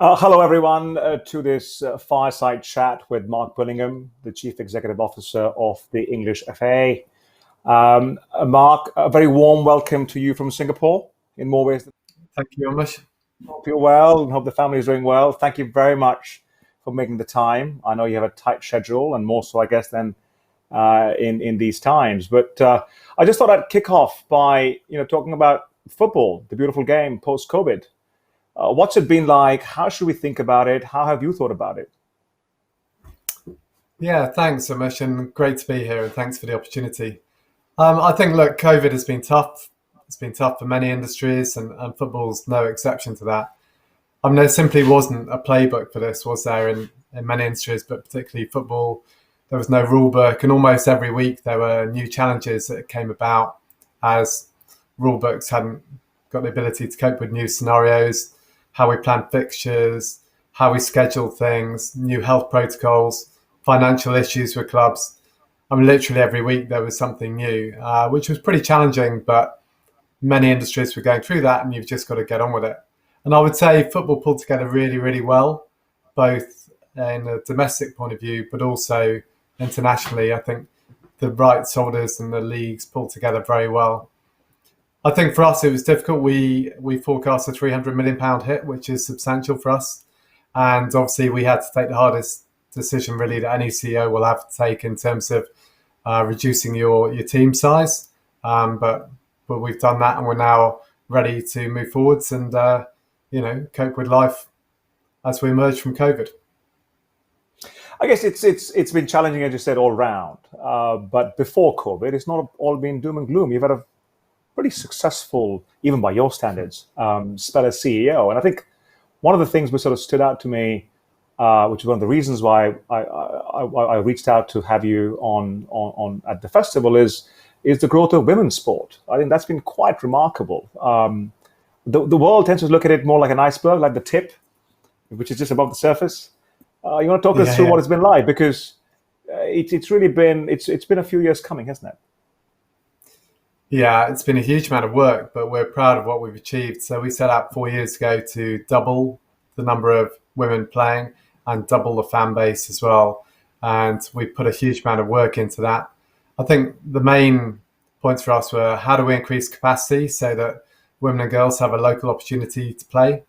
Hello, everyone, to this fireside chat with Mark Bullingham, the Chief Executive Officer of the English FA. Mark, a very warm welcome to you from Singapore in more ways than Thank you, Unmish. hope you're well and hope the family is doing well. Thank you very much for making the time. I know you have a tight schedule and more so, I guess, than in these times. But I just thought I'd kick off by talking about football, the beautiful game post-COVID. What's it been like? How should we think about it? How have you thought about it? Yeah, thanks, Unmish, and great to be here, and thanks for the opportunity. I think, look, COVID has been tough. It's been tough for many industries, and football's no exception to that. I mean, there simply wasn't a playbook for this, was there, in many industries, but particularly football. There was no rule book, and almost every week there were new challenges that came about as rule books hadn't got the ability to cope with new scenarios, how we plan fixtures, how we schedule things, new health protocols, financial issues with clubs. I mean, literally every week there was something new, which was pretty challenging, but many industries were going through that, and you've just got to get on with it. And I would say football pulled together really, really well, both in a domestic point of view, but also internationally. I think the rights holders and the leagues pulled together very well. I think for us it was difficult. We forecast a £300 million hit, which is substantial for us, and obviously we had to take the hardest decision really that any CEO will have to take in terms of reducing your team size. But we've done that, and we're now ready to move forwards and cope with life as we emerge from COVID. I guess it's been challenging, as you said, all round. But before COVID, it's not all been doom and gloom. You've had a pretty successful, even by your standards, spell as CEO. And I think one of the things which sort of stood out to me, which is one of the reasons why I reached out to have you on at the festival, is the growth of women's sport. I think that's been quite remarkable. The world tends to look at it more like an iceberg, like the tip, which is just above the surface. You want to talk us through what it's been like, because it's really been it's been a few years coming, hasn't it? Yeah, it's been a huge amount of work, but we're proud of what we've achieved. So we set out 4 years ago to double the number of women playing and double the fan base as well. And we put a huge amount of work into that. I think the main points for us were, how do we increase capacity so that women and girls have a local opportunity to play?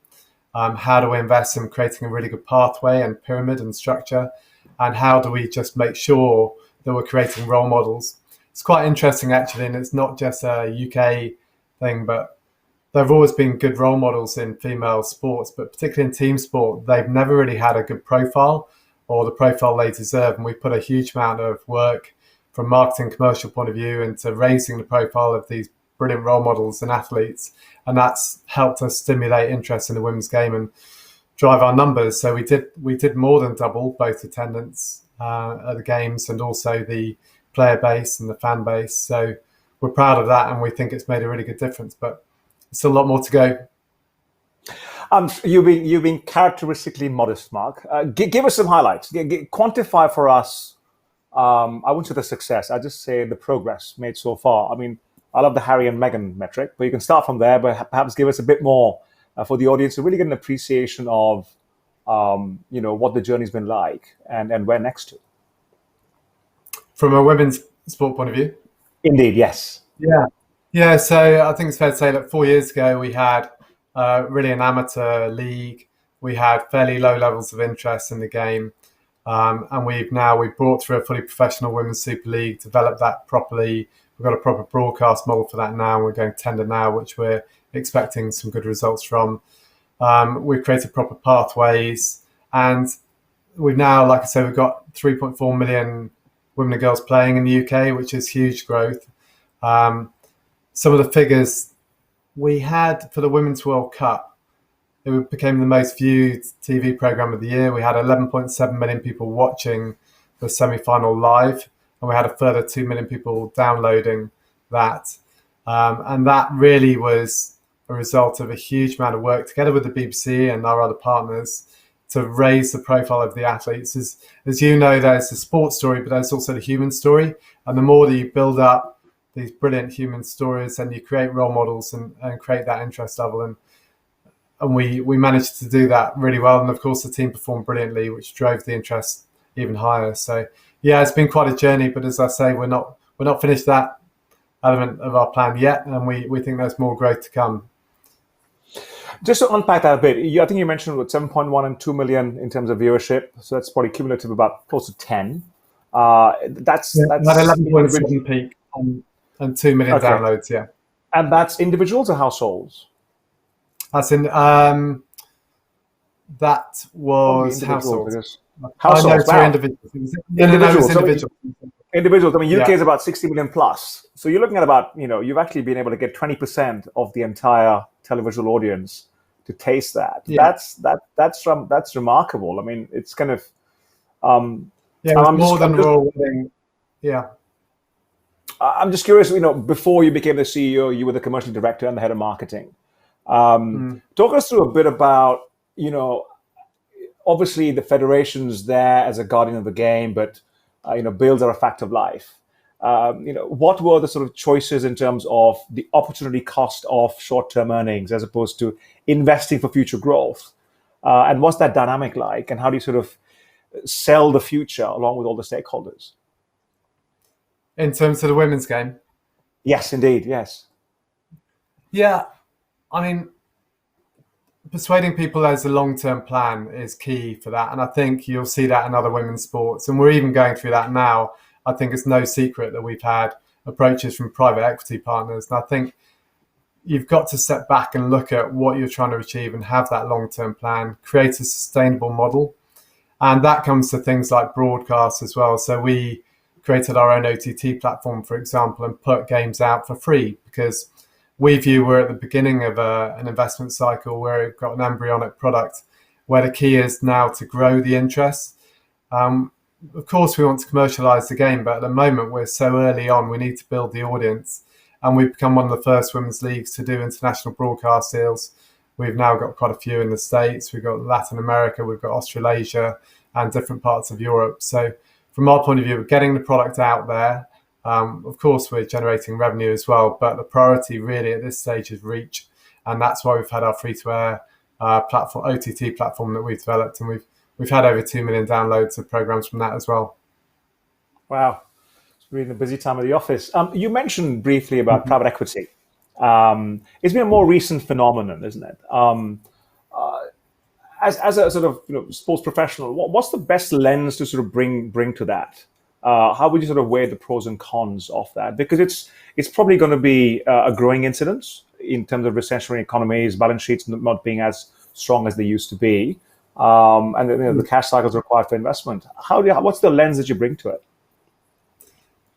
How do we invest in creating a really good pathway and pyramid and structure? And how do we just make sure that we're creating role models? It's quite interesting, actually, and it's not just a UK thing, but there have always been good role models in female sports, but particularly in team sport, they've never really had a good profile or the profile they deserve. And we put a huge amount of work from marketing commercial point of view into raising the profile of these brilliant role models and athletes. And that's helped us stimulate interest in the women's game and drive our numbers. So we did more than double both attendance at the games and also the player base and the fan base. So we're proud of that, and we think it's made a really good difference, but still a lot more to go. You've been characteristically modest, Mark. Give us some highlights. Quantify for us. I wouldn't say the success. I just say the progress made so far. I mean, I love the Harry and Meghan metric, but you can start from there. But perhaps give us a bit more for the audience to really get an appreciation of what the journey's been like and where next to. From a women's sport point of view? Indeed, yes. Yeah. So I think it's fair to say that 4 years ago we had really an amateur league. We had fairly low levels of interest in the game. And we've brought through a fully professional women's Super League, developed that properly. We've got a proper broadcast model for that now. We're going tender now, which we're expecting some good results from. We've created proper pathways. And we've now, like I said, we've got 3.4 million women and girls playing in the UK, which is huge growth. Some of the figures we had for the Women's World Cup, it became the most viewed TV program of the year. We had 11.7 million people watching the semi-final live, and we had a further 2 million people downloading that. And that really was a result of a huge amount of work together with the BBC and our other partners to raise the profile of the athletes. As you know, there's the sports story, but there's also the human story. And the more that you build up these brilliant human stories and you create role models and create that interest level. And and we managed to do that really well. And of course, the team performed brilliantly, which drove the interest even higher. So yeah, it's been quite a journey. But as I say, we're not finished that element of our plan yet, and we think there's more growth to come. Just to unpack that a bit, I think you mentioned about 7.1 and 2 million in terms of viewership. So that's probably cumulative about close to 10. That's Yeah, we had individual. 11.7 peak and 2 million Okay. downloads. Yeah, And that's individuals or households? that's in. That Probably was individuals, households. because Oh, no, households. sorry, Wow. individuals. No, it was Individuals. So individuals. individuals. I mean, UK Yeah, is about 60 million plus. So you're looking at about, you've actually been able to get 20% of the entire televisual audience to taste that. yeah, That's remarkable. I mean, it's kind of. Um, yeah. It was I'm more just I'm than just Royal Wedding. Yeah. I'm just curious. Before you became the CEO, you were the commercial director and the head of marketing. Mm. Talk us through a bit about, you know, obviously the federation's there as a guardian of the game, but bills are a fact of life. What were the sort of choices in terms of the opportunity cost of short-term earnings as opposed to investing for future growth? And what's that dynamic like? And how do you sort of sell the future along with all the stakeholders? In terms of the women's game, Yes, indeed. Yes. yeah. I mean, persuading people as a long-term plan is key for that, and I think you'll see that in other women's sports, and we're even going through that now. I think it's no secret that we've had approaches from private equity partners, and I think you've got to step back and look at what you're trying to achieve and have that long-term plan, create a sustainable model. And that comes to things like broadcast as well. So we created our own OTT platform, for example, and put games out for free because we view we're at the beginning of an investment cycle where we've got an embryonic product where the key is now to grow the interest. Of course, we want to commercialize the game, but at the moment we're so early on, we need to build the audience. And we've become one of the first women's leagues to do international broadcast deals. We've now got quite a few in the States. We've got Latin America, we've got Australasia and different parts of Europe. So from our point of view, we're getting the product out there. Of course, we're generating revenue as well, but the priority really at this stage is reach. And that's why we've had our free-to-air platform, OTT platform that we've developed. And we've had over 2 million downloads of programs from that as well. Wow. It's really a busy time at the office. You mentioned briefly about private equity. It's been a more recent phenomenon, isn't it? As a sort of sports professional, what's the best lens to sort of bring to that? How would you sort of weigh the pros and cons of that? Because it's probably going to be a growing incidence in terms of recessionary economies, balance sheets not being as strong as they used to be, and the cash cycles required for investment. What's the lens that you bring to it?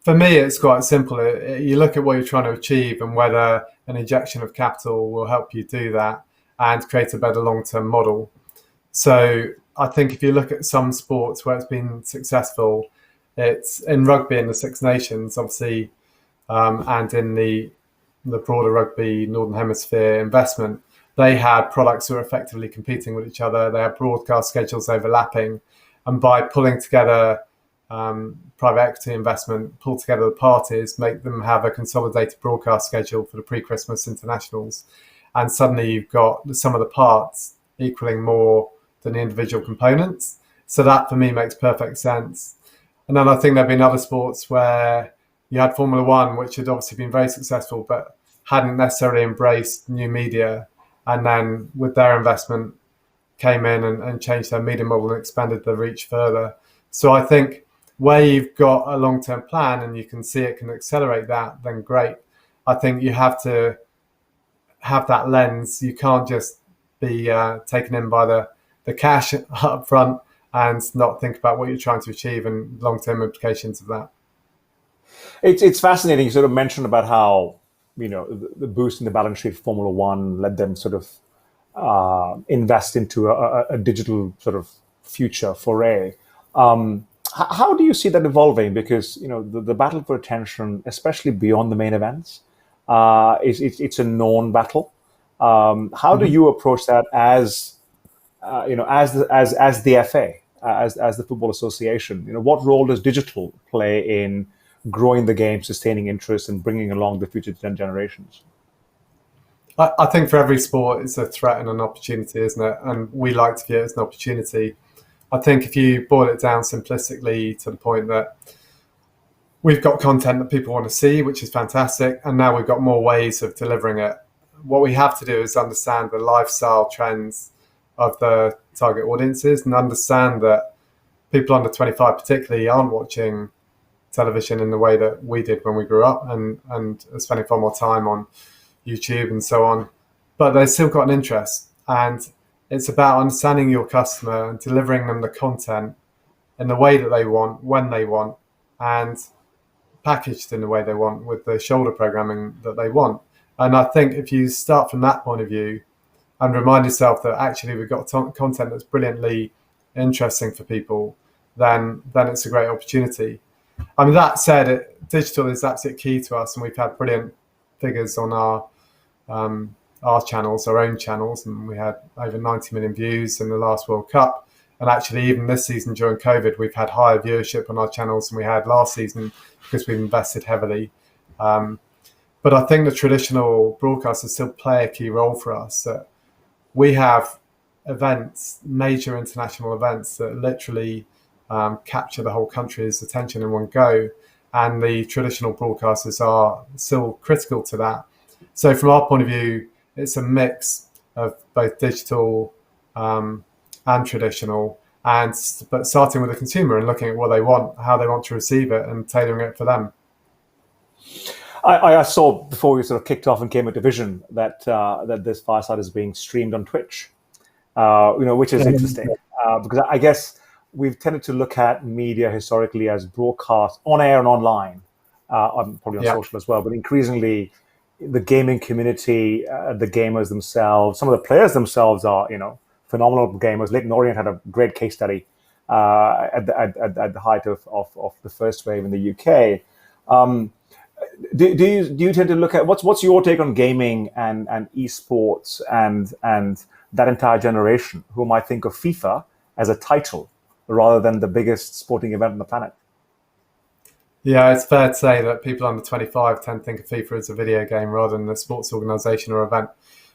For me, it's quite simple. You look at what you're trying to achieve and whether an injection of capital will help you do that and create a better long-term model. So I think if you look at some sports where it's been successful, it's in rugby in the Six Nations, obviously, and in the broader rugby Northern Hemisphere investment, they had products that were effectively competing with each other. They had broadcast schedules overlapping. And by pulling together private equity investment, pull together the parties, make them have a consolidated broadcast schedule for the pre-Christmas internationals. And suddenly you've got the sum of the parts equaling more than the individual components. So that for me makes perfect sense. And then I think there have been other sports where you had Formula One, which had obviously been very successful, but hadn't necessarily embraced new media. And then with their investment came in and changed their media model and expanded the reach further. So I think where you've got a long-term plan and you can see it can accelerate that, then great. I think you have to have that lens. You can't just be taken in by the cash up front and not think about what you're trying to achieve and long-term implications of that. It's fascinating. You sort of mentioned about how the boost in the balance sheet of Formula One led them sort of invest into a digital sort of future foray. How do you see that evolving? Because the battle for attention, especially beyond the main events, it's a known battle. How do you approach that as as the FA, as the Football Association? What role does digital play in growing the game, sustaining interest, and bringing along the future generations? I think for every sport, it's a threat and an opportunity, isn't it? And we like to view it as an opportunity. I think if you boil it down simplistically to the point that we've got content that people want to see, which is fantastic, and now we've got more ways of delivering it. What we have to do is understand the lifestyle trends of the target audiences and understand that people under 25 particularly aren't watching television in the way that we did when we grew up and are spending far more time on YouTube and so on. But they've still got an interest. And it's about understanding your customer and delivering them the content in the way that they want, when they want, and packaged in the way they want with the shoulder programming that they want. And I think if you start from that point of view and remind yourself that actually we've got content that's brilliantly interesting for people, then it's a great opportunity. I mean, that said, digital is absolutely key to us, and we've had brilliant figures on our channels, our own channels, and we had over 90 million views in the last World Cup. And actually, even this season during COVID, we've had higher viewership on our channels than we had last season because we've invested heavily. But I think the traditional broadcasters still play a key role for us. That we have events, major international events that literally capture the whole country's attention in one go. And the traditional broadcasters are still critical to that. So from our point of view, it's a mix of both digital and traditional, but starting with the consumer and looking at what they want, how they want to receive it, and tailoring it for them. I saw before we sort of kicked off and came into vision that this fireside is being streamed on Twitch, which is interesting because I guess we've tended to look at media historically as broadcast on air and online, probably on social as well, but increasingly the gaming community, the gamers themselves, some of the players themselves are, phenomenal gamers. Leighton Orient had a great case study at the height of the first wave in the UK. Do you tend to look at what's your take on gaming and esports and that entire generation who might think of FIFA as a title rather than the biggest sporting event on the planet? Yeah, it's fair to say that people under 25 tend to think of FIFA as a video game rather than a sports organisation or event.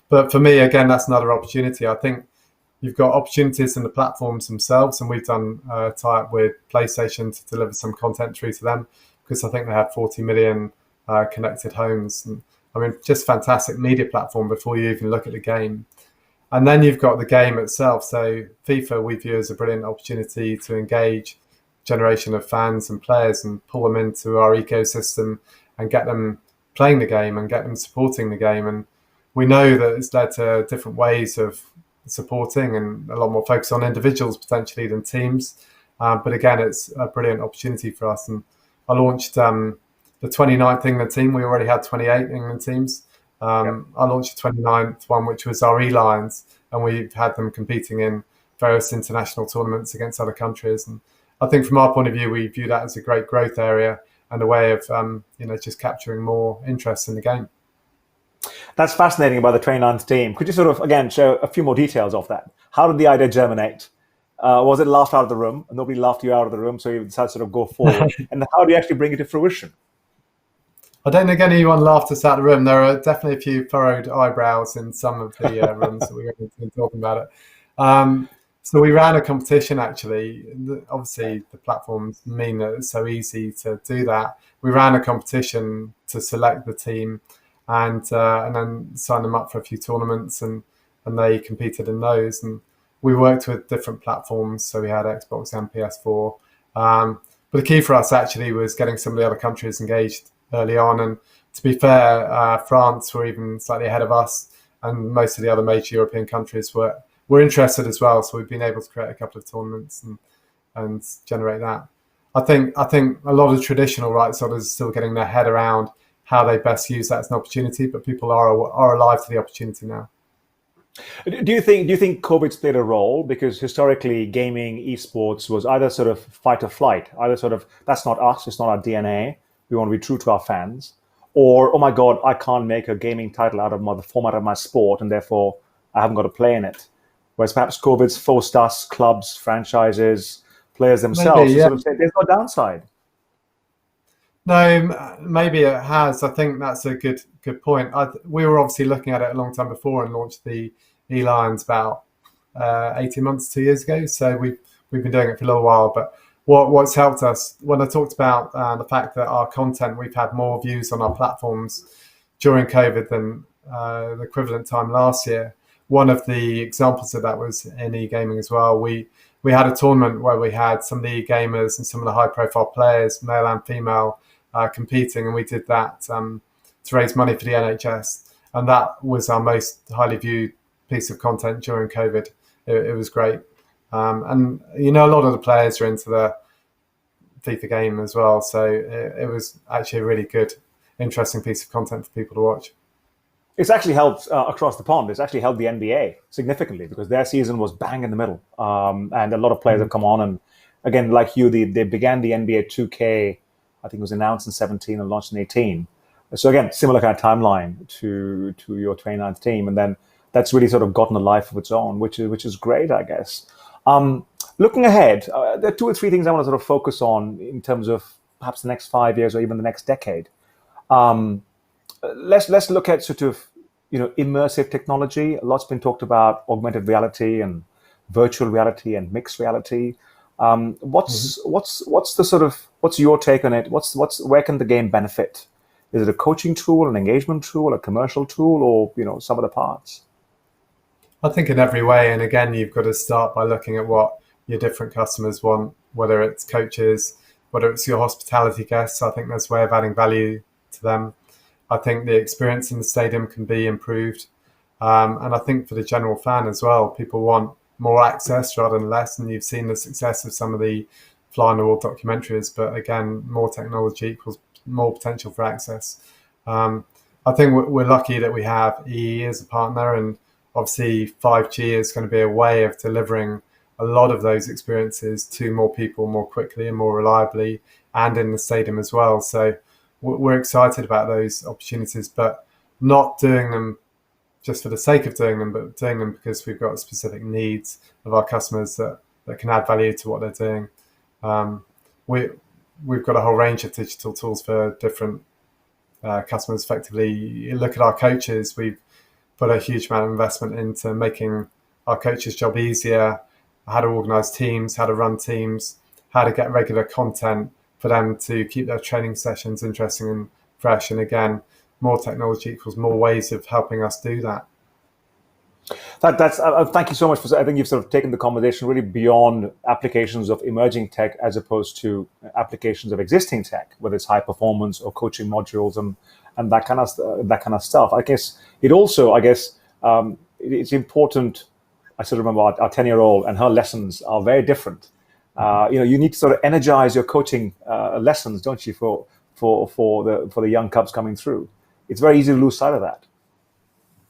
But for me, again, that's another opportunity. I think you've got opportunities in the platforms themselves, and we've done a tie-up with PlayStation to deliver some content through to them because I think they have 40 million connected homes. And, I mean, just fantastic media platform before you even look at the game. And then you've got the game itself. So FIFA we view as a brilliant opportunity to engage generation of fans and players and pull them into our ecosystem and get them playing the game and get them supporting the game. And we know that it's led to different ways of supporting and a lot more focus on individuals potentially than teams. But again, it's a brilliant opportunity for us. And I launched the 29th England team. We already had 28 England teams. I launched the 29th one, which was our E-Lions, and we've had them competing in various international tournaments against other countries. And I think from our point of view, we view that as a great growth area and a way of just capturing more interest in the game. That's fascinating about the 29th team. Could you sort of, again, share a few more details of that? How did the idea germinate? Was it laughed out of the room? Nobody laughed you out of the room, so you decided to sort of go forward. And how do you actually bring it to fruition? I don't think anyone laughed us out of the room. There are definitely a few furrowed eyebrows in some of the rooms that we were talking about it. So we ran a competition, actually. Obviously, the platforms mean that it's so easy to do that. We ran a competition to select the team and then sign them up for a few tournaments, and they competed in those. And we worked with different platforms, so we had Xbox and PS4. But the key for us, actually, was getting some of the other countries engaged early on. And to be fair, France were even slightly ahead of us, and most of the other major European countries were interested as well. So we've been able to create a couple of tournaments and generate that. I think a lot of traditional rights holders are still getting their head around how they best use that as an opportunity, but people are alive to the opportunity now. Do you think COVID's played a role? Because historically, gaming, esports was either sort of fight or flight, either sort of that's not us, it's not our DNA. We want to be true to our fans, or oh my God, I can't make a gaming title out of the format of my sport, and therefore I haven't got to play in it. Whereas perhaps COVID's forced us, clubs, franchises, players themselves, to sort of say there's no downside. No, maybe it has. I think that's a good point. We were obviously looking at it a long time before and launched the E-Lions about 18 months, 2 years ago. So we've been doing it for a little while. But what's helped us, when I talked about the fact that our content, we've had more views on our platforms during COVID than the equivalent time last year. One of the examples of that was in e-gaming as well. We had a tournament where we had some of the e-gamers and some of the high-profile players, male and female, competing, and we did that to raise money for the NHS, and that was our most highly viewed piece of content during COVID. It was great, and a lot of the players are into the FIFA game as well, so it was actually a really good, interesting piece of content for people to watch. It's actually helped across the pond. It's actually helped the NBA significantly because their season was bang in the middle, and a lot of players have come on. And again, like you, they began the NBA 2K. I think it was announced in 17 and launched in 18. So again, similar kind of timeline to your 29th team, and then that's really sort of gotten a life of its own, which is great, I guess. Looking ahead, there are two or three things I want to sort of focus on in terms of perhaps the next 5 years or even the next decade. Um, let's look at sort of immersive technology. A lot's been talked about augmented reality and virtual reality and mixed reality. What's your take on it? Where can the game benefit? Is it a coaching tool, an engagement tool, a commercial tool, or some of the parts? I think in every way, and again, you've got to start by looking at what your different customers want, whether it's coaches, whether it's your hospitality guests. I think there's a way of adding value to them. I think the experience in the stadium can be improved. And I think for the general fan as well, people want more access rather than less. And you've seen the success of some of the fly on the wall documentaries. But again, more technology equals more potential for access. I think we're lucky that we have EE as a partner. And obviously, 5G is going to be a way of delivering a lot of those experiences to more people more quickly and more reliably, and in the stadium as well. So we're excited about those opportunities, but not doing them just for the sake of doing them, but doing them because we've got specific needs of our customers that can add value to what they're doing. Um, we, we've got a whole range of digital tools for different customers. Effectively, you look at our coaches, we've put a huge amount of investment into making our coaches' job easier, how to organize teams, how to run teams, how to get regular content for them to keep their training sessions interesting and fresh. And again, more technology equals more ways of helping us do that. That's thank you so much for. I think you've sort of taken the conversation really beyond applications of emerging tech as opposed to applications of existing tech, whether it's high performance or coaching modules and that kind of stuff. I guess it also, it's important. I still remember our 10-year-old, and her lessons are very different. You need to sort of energize your coaching lessons, don't you, for the young cubs coming through. It's very easy to lose sight of that.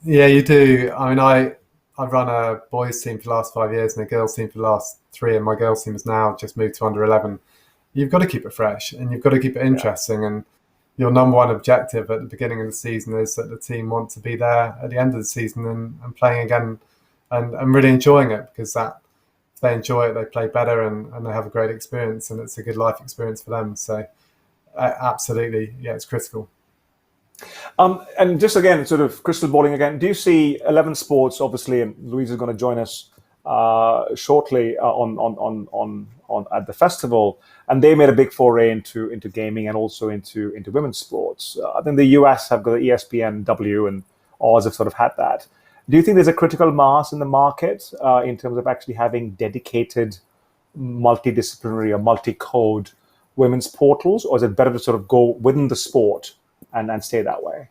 Yeah, you do. I mean, I've run a boys team for the last 5 years and a girls team for the last three, and my girls team has now just moved to under 11. You've got to keep it fresh and you've got to keep it interesting. And your number one objective at the beginning of the season is that the team want to be there at the end of the season and playing again and really enjoying it, because that if they enjoy it, they play better and they have a great experience, and it's a good life experience for them. So absolutely, yeah, it's critical. And just again, sort of crystal balling again, do you see 11 Sports, obviously, and Louise is going to join us shortly on at the festival, and they made a big foray into gaming and also into women's sports. I think the US have got the ESPN and Oz have sort of had that. Do you think there's a critical mass in the market in terms of actually having dedicated multidisciplinary or multi-code women's portals, or is it better to sort of go within the sport and stay that way?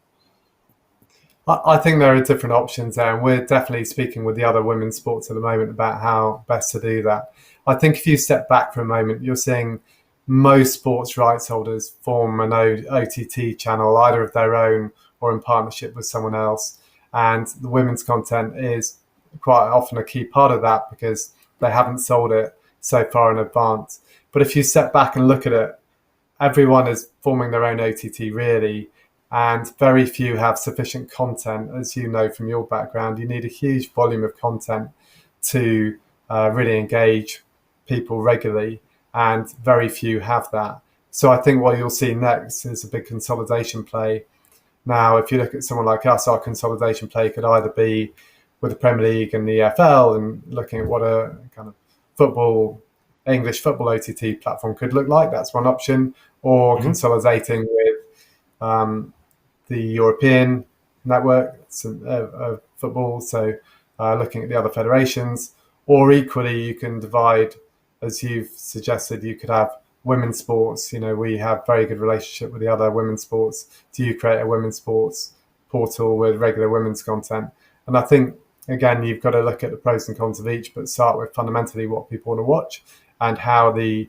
I think there are different options there, and we're definitely speaking with the other women's sports at the moment about how best to do that. I think if you step back for a moment, you're seeing most sports rights holders form an OTT channel, either of their own or in partnership with someone else. And the women's content is quite often a key part of that because they haven't sold it so far in advance. But if you step back and look at it, everyone is forming their own OTT really, and very few have sufficient content. As you know from your background, you need a huge volume of content to really engage people regularly, and very few have that. So I think what you'll see next is a big consolidation play. Now, if you look at someone like us, our consolidation play could either be with the Premier League and the EFL and looking at what a kind of English football OTT platform could look like. That's one option. Or consolidating with the European network of football, so looking at the other federations. Or equally, you can divide, as you've suggested, you could have women's sports. We have very good relationship with the other women's sports. Do you create a women's sports portal with regular women's content? And I think, again, you've got to look at the pros and cons of each, but start with fundamentally what people want to watch and how the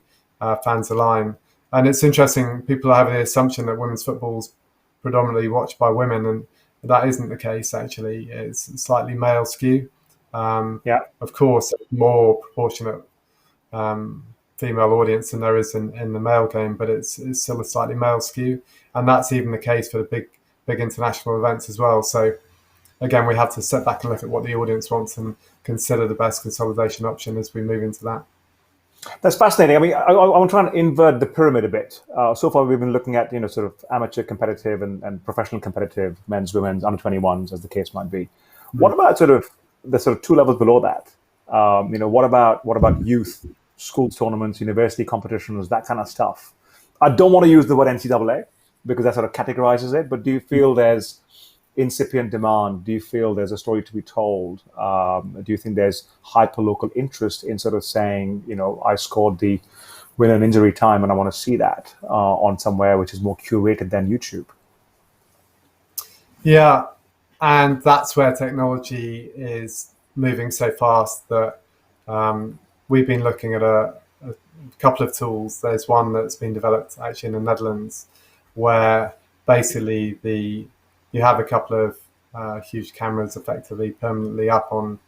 fans align. And it's interesting, people have the assumption that women's football's predominantly watched by women, and that isn't the case, actually. It's slightly male skew. Of course, more proportionate female audience than there is in the male game, but it's still a slightly male skew. And that's even the case for the big international events as well. So again, we have to step back and look at what the audience wants and consider the best consolidation option as we move into that. That's fascinating. I mean, I'm trying to invert the pyramid a bit. So far, we've been looking at sort of amateur competitive and professional competitive, men's, women's, under 21s, as the case might be. What about sort of the sort of two levels below that? What about youth, school tournaments, university competitions, that kind of stuff? I don't want to use the word NCAA because that sort of categorizes it. But do you feel there's incipient demand? Do you feel there's a story to be told? Do you think there's hyper-local interest in sort of saying, I scored the winner in injury time and I want to see that on somewhere which is more curated than YouTube? Yeah, and that's where technology is moving so fast that we've been looking at a couple of tools. There's one that's been developed actually in the Netherlands where basically you have a couple of huge cameras effectively permanently up on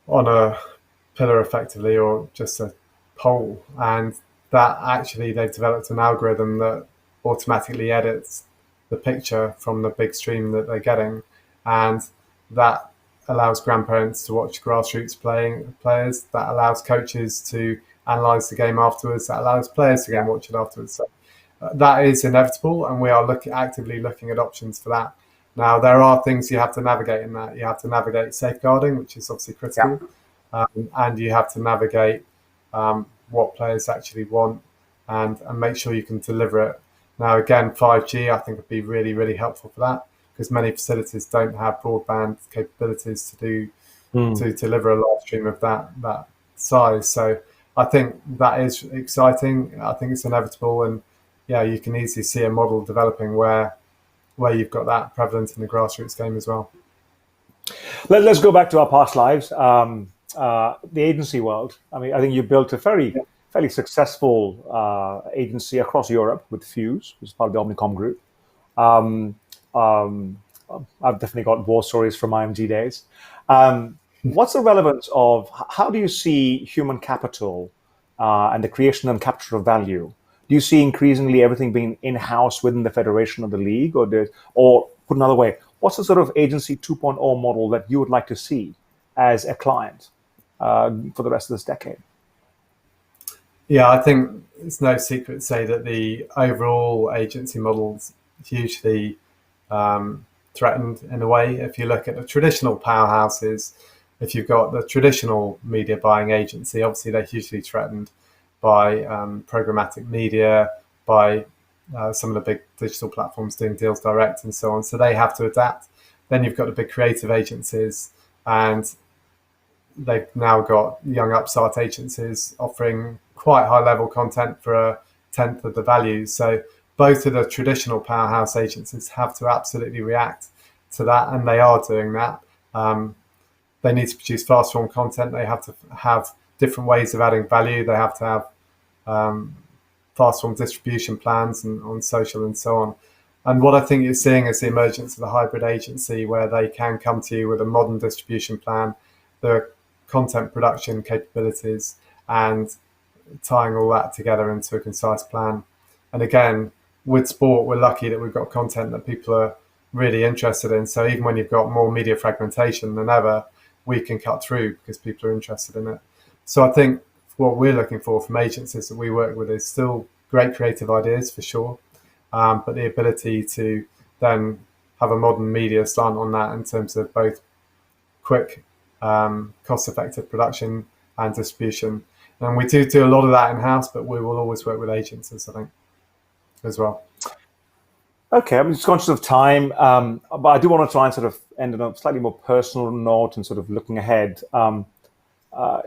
a pillar effectively, or just a pole. And that actually they've developed an algorithm that automatically edits the picture from the big stream that they're getting. And that allows grandparents to watch grassroots players. That allows coaches to analyze the game afterwards. That allows players to go and watch it afterwards. So that is inevitable, and we are actively looking at options for that. Now, there are things you have to navigate in that. You have to navigate safeguarding, which is obviously critical, and you have to navigate what players actually want and make sure you can deliver it. Now, again, 5G, I think, would be really, really helpful for that because many facilities don't have broadband capabilities to deliver a live stream of that size. So I think that is exciting. I think it's inevitable, and you can easily see a model developing where you've got that prevalent in the grassroots game as well. Let's go back to our past lives. The agency world. I mean, I think you built a fairly successful agency across Europe with Fuse, which is part of the Omnicom group. I've definitely got war stories from IMG days. What's the relevance of, how do you see human capital and the creation and capture of value? Do you see increasingly everything being in-house within the federation of the league, or put another way, what's the sort of agency 2.0 model that you would like to see as a client for the rest of this decade? Yeah, I think it's no secret to say that the overall agency model's hugely threatened in a way. If you look at the traditional powerhouses, if you've got the traditional media buying agency, obviously they're hugely threatened by programmatic media, by some of the big digital platforms doing deals direct and so on. So they have to adapt. Then you've got the big creative agencies, and they've now got young upstart agencies offering quite high level content for a tenth of the value. So both of the traditional powerhouse agencies have to absolutely react to that, and they are doing that. They need to produce fast form content. They have to have different ways of adding value. They have to have fast form distribution plans and on social and so on. And what I think you're seeing is the emergence of the hybrid agency, where they can come to you with a modern distribution plan, the content production capabilities, and tying all that together into a concise plan. And again, with sport, we're lucky that we've got content that people are really interested in. So even when you've got more media fragmentation than ever, we can cut through because people are interested in it. So I think what we're looking for from agencies that we work with is still great creative ideas for sure, but the ability to then have a modern media slant on that in terms of both quick, cost-effective production and distribution. And we do a lot of that in-house, but we will always work with agencies, I think, as well. Okay, I'm just conscious of time, but I do want to try and sort of end on a slightly more personal note and sort of looking ahead. We are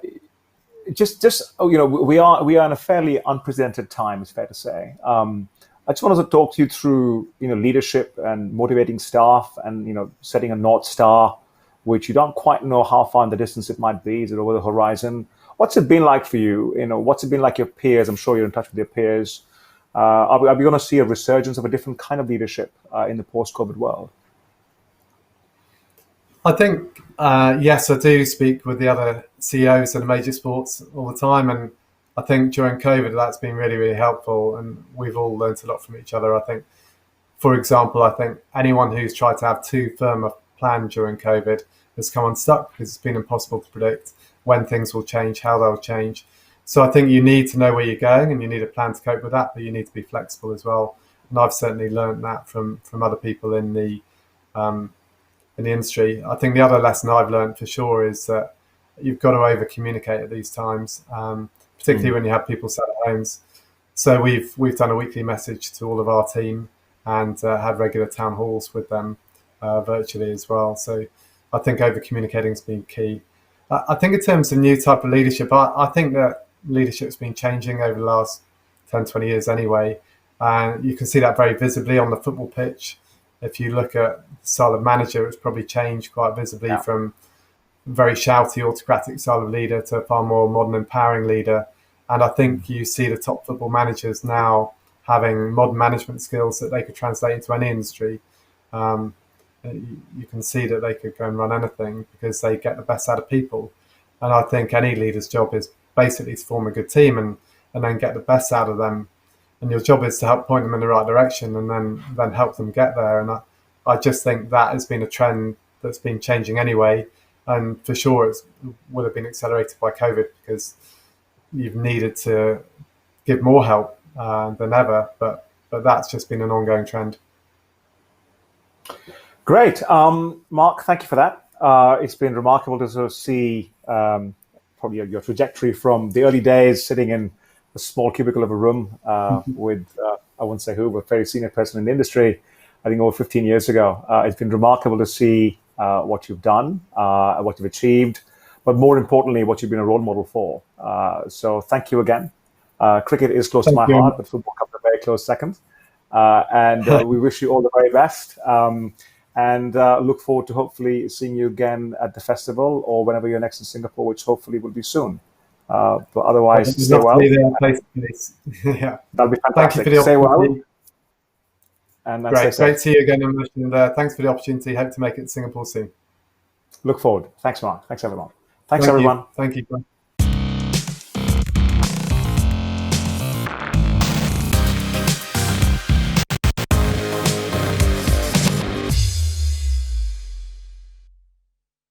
in a fairly unprecedented time, it's fair to say. I just wanted to talk to you through, leadership and motivating staff and, setting a North Star, which you don't quite know how far in the distance it might be. Is it over the horizon? What's it been like for you? What's it been like your peers? I'm sure you're in touch with your peers. Are we going to see a resurgence of a different kind of leadership in the post-COVID world? I think, yes, I do speak with the other CEOs of the major sports all the time. And I think during COVID, that's been really, really helpful. And we've all learned a lot from each other. I think, for example, I think anyone who's tried to have too firm a plan during COVID has come unstuck because it's been impossible to predict when things will change, how they'll change. So I think you need to know where you're going and you need a plan to cope with that, but you need to be flexible as well. And I've certainly learned that from other people in the industry. I think the other lesson I've learned for sure is that you've got to over communicate at these times, particularly when you have people sat at homes. So we've done a weekly message to all of our team and had regular town halls with them virtually as well. So I think over communicating has been key. I think in terms of new type of leadership, I think that leadership's been changing over the last 10, 20 years anyway. You can see that very visibly on the football pitch. If you look at the style of manager, it's probably changed quite visibly from very shouty, autocratic style of leader to a far more modern, empowering leader. And I think you see the top football managers now having modern management skills that they could translate into any industry. You can see that they could go and run anything because they get the best out of people. And I think any leader's job is basically to form a good team and then get the best out of them. And your job is to help point them in the right direction and then help them get there. And I just think that has been a trend that's been changing anyway. And for sure, it would have been accelerated by COVID because you've needed to give more help than ever. But that's just been an ongoing trend. Great. Mark, thank you for that. It's been remarkable to sort of see probably your trajectory from the early days sitting in a small cubicle of a room with, I won't say who, but a very senior person in the industry, I think over 15 years ago. It's been remarkable to see what you've done, what you've achieved, but more importantly, what you've been a role model for. So thank you again. Cricket is close to my heart, but football comes a very close second. And we wish you all the very best. And look forward to hopefully seeing you again at the festival or whenever you're next in Singapore, which hopefully will be soon. But otherwise, stay well. Yeah, that'll be fantastic. Thank you for the stay well. opportunity. And great to see you again, Unmish, and thanks for the opportunity. Hope to make it to Singapore soon. Look forward. Thanks, Mark. Thanks, everyone. Thanks, everyone. Thank you.